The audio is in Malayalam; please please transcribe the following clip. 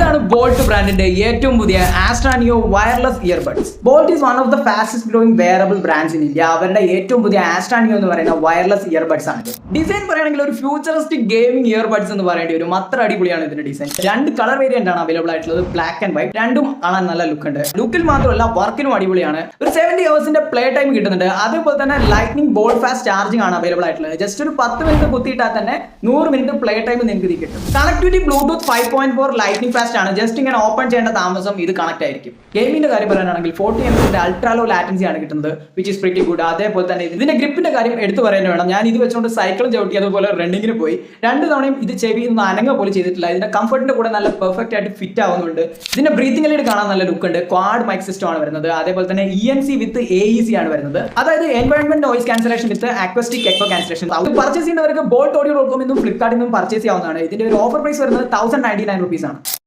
ഇതാണ് ബോൾട്ട് ബ്രാൻഡിന്റെ ഏറ്റവും പുതിയ ആസ്ട്രാനിയോ wireless earbuds. Boult is one of the fastest growing wearable brands in India. അവരുടെ ഏറ്റവും പുതിയ ആസ്ട്രാനിയോ എന്ന് പറയുന്ന വയർലെസ് ഇയർബഡ്സ് ആണ്. ഡിസൈൻ പറയുകയാണെങ്കിൽ ഒരു ഫ്യൂച്ചറിസ്റ്റിക് ഗെയിമിംഗ് ഇയർബഡ്സ് എന്ന് പറയേണ്ടി വരും. അത്ര അടിപൊളിയാണ് ഇതിന്റെ ഡിസൈൻ. രണ്ട് കളർ വേരിയന്റ് ആണ് അവൈലബിൾ ആയിട്ടുള്ളത്, ബ്ലാക്ക് ആൻഡ് വൈറ്റ്. രണ്ടും കാണാൻ നല്ല ലുക്ക് ഉണ്ട്. ലുക്കിൽ മാത്രമല്ല വർക്കിനും അടിപൊളിയാണ്. ഒരു 70 ഹവേഴ്സിന്റെ പ്ലേ ടൈം കിട്ടുന്നുണ്ട്. അതേപോലെ തന്നെ ലൈറ്റ്നിങ് ബോൾട്ട് ഫാസ്റ്റ് ചാർജിംഗ് ആണ് അവൈലബിൾ ആയിട്ടുള്ളത്. ജസ്റ്റ് ഒരു 10 മിനിറ്റ് കുത്തിയിട്ടാൽ തന്നെ 100 മിനിറ്റ് പ്ലേ ടൈം നിങ്ങൾക്ക് കിട്ടും. കണക്ടിവിറ്റി ബ്ലൂടൂത്ത് 5.4 ലൈറ്റ്നിങ് ഫാസ്റ്റ് ആണ്. ജസ്റ്റ് ഇങ്ങനെ ഓപ്പൺ ചെയ്യേണ്ട താമസം ഇത് കണക്ട് ആയിരിക്കും. ഗെയിമിന്റെ കാര്യം പറയാനാണെങ്കിൽ 40 Hz അൾട്രാ ലോ ലാറ്റൻസി ആണ് കിട്ടുന്നത്, വിച്ച് ഇസ് പ്രിറ്റി ഗുഡ്. അതേപോലെ തന്നെ ഇതിന്റെ ഗ്രിപ്പിന്റെ കാര്യം എടുത്തു പറയാൻ വേണം. ഞാൻ ഇത് വെച്ചുകൊണ്ട് സൈക്കിളും ചവിട്ടി, അതുപോലെ റണ്ണിങ്ങിന് പോയി. 2 തവണയും ഇത് ചെവി ഒന്ന് അനങ്ങ പോലും ചെയ്തിട്ടില്ല. ഇതിന്റെ കംഫർട്ടിന്റെ കൂടെ നല്ല പെർഫെക്റ്റ് ആയിട്ട് ഫിറ്റ് ആവുന്നുണ്ട്. ഇതിന്റെ ബ്രീത്തിങ് ലൈഡ് കാണാൻ നല്ല ലുക്ക് ഉണ്ട്. ക്വാഡ് മൈക്ക് സിസ്റ്റം ആണ് വരുന്നത്. അതേപോലെ തന്നെ ENC വിത്ത് AEC ആണ് വരുന്നത്. അതായത് എൻവയോൺമെന്റ് നോയിസ് ക്യാൻസലേഷൻ വിത്ത് അക്വസ്റ്റിക് എക്കോ ക്യാൻസലേഷൻ. പർച്ചേസ് ചെയ്യുന്നവർക്ക് ബോൾട്ട് ഓഡിയോ.com എന്നും ഫ്ലിപ്കാർട്ടിൽ നിന്നും പർച്ചേസ് ചെയ്യാവുന്നതാണ്. ഇതിന്റെ ഒരു ഓഫർ പ്രൈസ് വരുന്നത് 1099 rupees ആണ്.